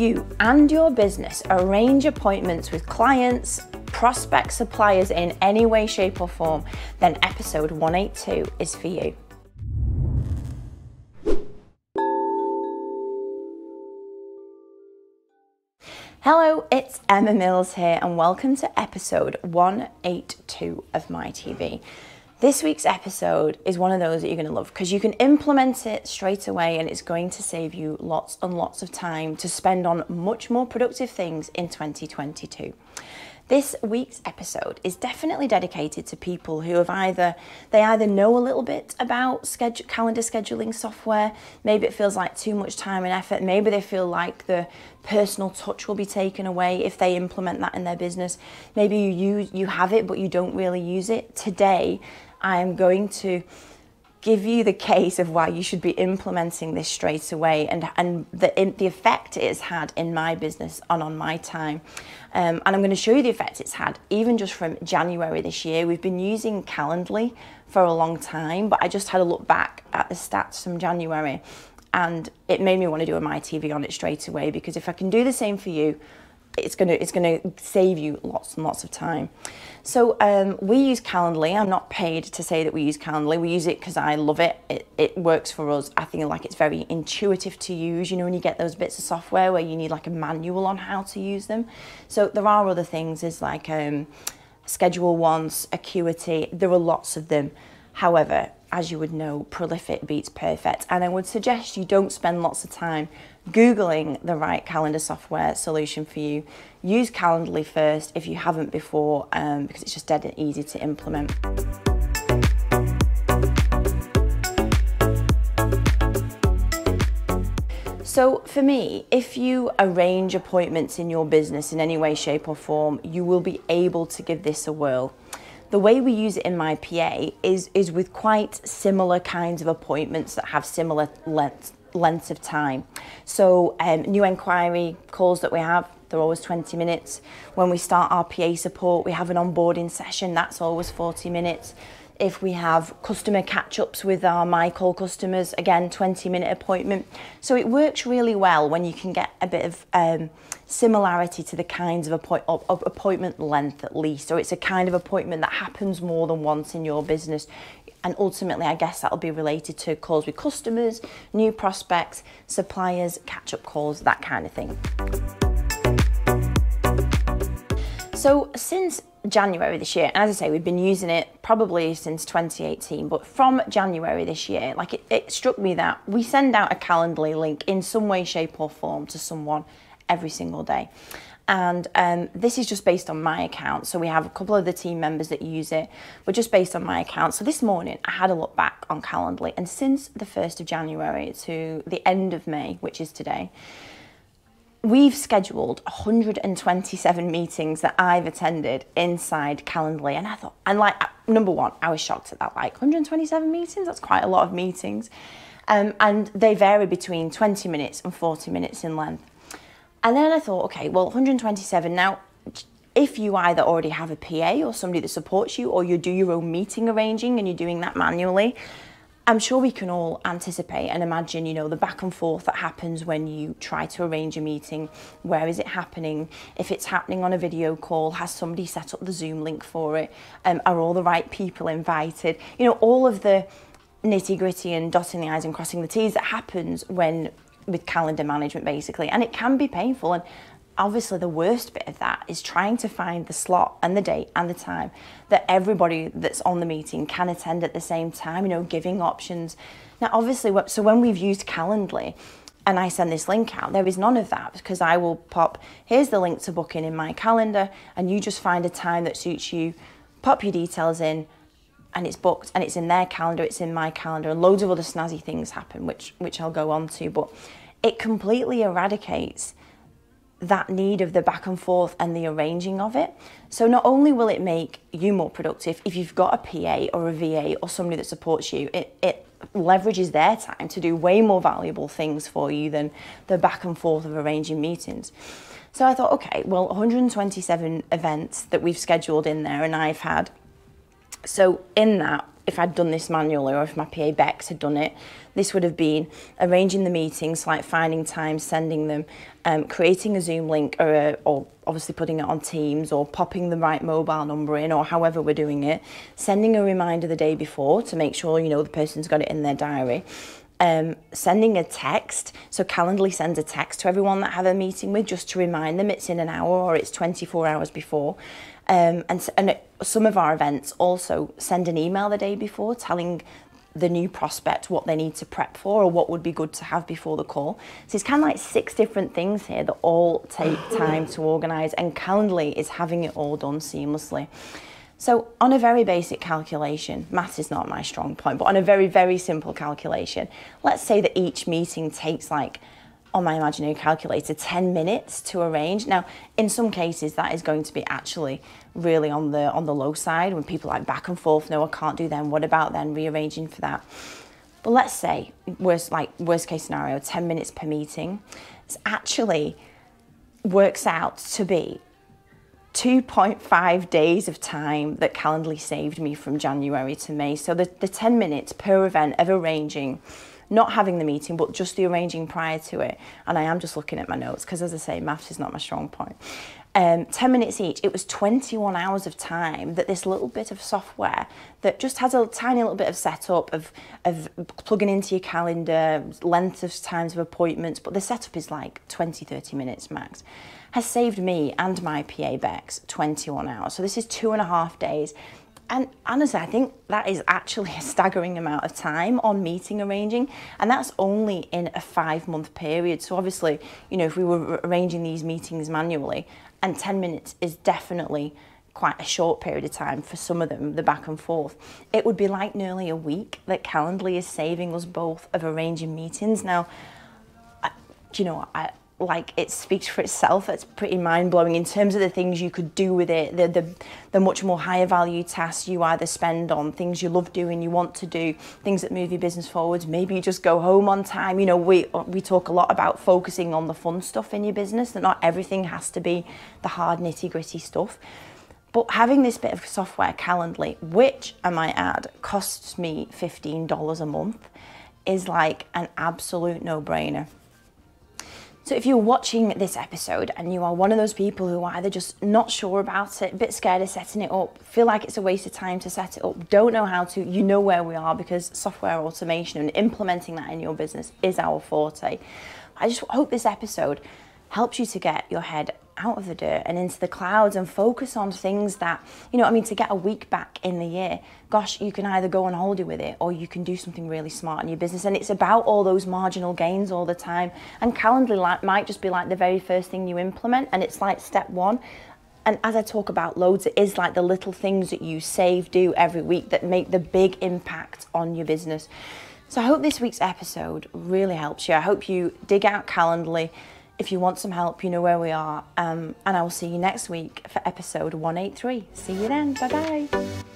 you and your business arrange appointments with clients, prospects, suppliers in any way, shape or form, then episode 182 is for you. Hello, it's Emma Mills here and welcome to episode 182 of MiTV. This week's episode is one of those that you're going to love because you can implement it straight away and it's going to save you lots and lots of time to spend on much more productive things in 2022. This week's episode is definitely dedicated to people who have either know a little bit about calendar scheduling software, maybe it feels like too much time and effort, maybe they feel like the personal touch will be taken away if they implement that in their business. Maybe you have it but you don't really use it. Today I am going to give you the case of why you should be implementing this straight away and the effect it has had in my business and on my time. And I'm going to show you the effect it's had even just from January this year. We've been using Calendly for a long time, but I just had a look back at the stats from January and it made me want to do a MiTV on it straight away, because if I can do the same for you, it's gonna save you lots and lots of time. So we use Calendly. I'm not paid to say that we use Calendly. We use it because I love it. It works for us. I think like it's very intuitive to use. You know, when you get those bits of software where you need like a manual on how to use them. So there are other things. There's like Schedule Once, Acuity. There are lots of them. However, as you would know, prolific beats perfect. And I would suggest you don't spend lots of time Googling the right calendar software solution for you. Use Calendly first if you haven't before, because it's just dead and easy to implement. So for me, if you arrange appointments in your business in any way, shape or form, you will be able to give this a whirl. The way we use it in MiPA is with quite similar kinds of appointments that have similar lengths of time. So new inquiry calls that we have, they're always 20 minutes. When we start our PA support, we have an onboarding session, that's always 40 minutes. If we have customer catch-ups with our MyCall customers, again, 20-minute appointment. So it works really well when you can get a bit of similarity to the kinds of appointment length at least, or it's a kind of appointment that happens more than once in your business. And ultimately, I guess that'll be related to calls with customers, new prospects, suppliers, catch-up calls, that kind of thing. So since January this year, and as I say, we've been using it probably since 2018, but from January this year, like it struck me that we send out a Calendly link in some way, shape or form to someone every single day. And this is just based on my account. So we have a couple of the team members that use it, but just based on my account. So this morning I had a look back on Calendly, and since the 1st of January to the end of May, which is today, we've scheduled 127 meetings that I've attended inside Calendly. And I thought, and like, number one, I was shocked at that, like 127 meetings, that's quite a lot of meetings. And they vary between 20 minutes and 40 minutes in length. And then I thought, okay, well, 127. Now, if you either already have a PA or somebody that supports you, or you do your own meeting arranging and you're doing that manually, I'm sure we can all anticipate and imagine, you know, the back and forth that happens when you try to arrange a meeting. Where is it happening? If it's happening on a video call, has somebody set up the Zoom link for it? Are all the right people invited? You know, all of the nitty gritty and dotting the I's and crossing the T's that happens with calendar management basically, and it can be painful. And obviously the worst bit of that is trying to find the slot and the date and the time that everybody that's on the meeting can attend at the same time, you know, giving options. Now obviously, so when we've used Calendly and I send this link out, there is none of that, because I will pop, here's the link to book in my calendar, and you just find a time that suits you, pop your details in, and it's booked, and it's in their calendar, it's in my calendar, and loads of other snazzy things happen, which I'll go on to. But it completely eradicates that need of the back and forth and the arranging of it. So not only will it make you more productive, if you've got a PA or a VA or somebody that supports you, it leverages their time to do way more valuable things for you than the back and forth of arranging meetings. So I thought, okay, well, 127 events that we've scheduled in there, and I've had, so in that, if I'd done this manually or if my PA Bex had done it, this would have been arranging the meetings, like finding time, sending them, creating a Zoom link or obviously putting it on Teams or popping the right mobile number in or however we're doing it, sending a reminder the day before to make sure, you know, the person's got it in their diary. Sending a text, so Calendly sends a text to everyone that I have a meeting with just to remind them it's in an hour or it's 24 hours before. And some of our events also send an email the day before telling the new prospect what they need to prep for or what would be good to have before the call. So it's kind of like 6 different things here that all take time to organise, and Calendly is having it all done seamlessly. So on a very basic calculation, maths is not my strong point, but on a very, very simple calculation, let's say that each meeting takes, like, on my imaginary calculator, 10 minutes to arrange. Now, in some cases, that is going to be actually really on the low side when people are like back and forth, no, I can't do them. What about then rearranging for that? But let's say, worst case scenario, 10 minutes per meeting. It actually works out to be 2.5 days of time that Calendly saved me from January to May. So the 10 minutes per event of arranging, not having the meeting, but just the arranging prior to it. And I am just looking at my notes because, as I say, maths is not my strong point. 10 minutes each, it was 21 hours of time that this little bit of software that just has a tiny little bit of setup of plugging into your calendar, length of times of appointments, but the setup is like 20, 30 minutes max, has saved me and my PA Bex 21 hours. So this is 2.5 days. And honestly, I think that is actually a staggering amount of time on meeting arranging, and that's only in a 5-month period. So obviously, you know, if we were arranging these meetings manually, and 10 minutes is definitely quite a short period of time for some of them, the back and forth, it would be like nearly a week that Calendly is saving us both of arranging meetings. Now, you know, like, it speaks for itself. It's pretty mind-blowing in terms of the things you could do with it, the much more higher value tasks you either spend on things you love doing, you want to do, things that move your business forwards. Maybe you just go home on time. You know, we talk a lot about focusing on the fun stuff in your business, that not everything has to be the hard nitty-gritty stuff. But having this bit of software, Calendly, which I might add costs me $15 a month, is like an absolute no-brainer. So if you're watching this episode and you are one of those people who are either just not sure about it, a bit scared of setting it up, feel like it's a waste of time to set it up, don't know how to, you know where we are, because software automation and implementing that in your business is our forte. I just hope this episode helps you to get your head out of the dirt and into the clouds and focus on things that, you know, I mean, to get a week back in the year, gosh, you can either go on holiday with it or you can do something really smart in your business. And it's about all those marginal gains all the time. And Calendly might just be like the very first thing you implement, and it's like step 1. And as I talk about loads, it is like the little things that you do every week that make the big impact on your business. So I hope this week's episode really helps you. I hope you dig out Calendly. If you want some help, you know where we are. And I will see you next week for episode 183. See you then. Bye-bye.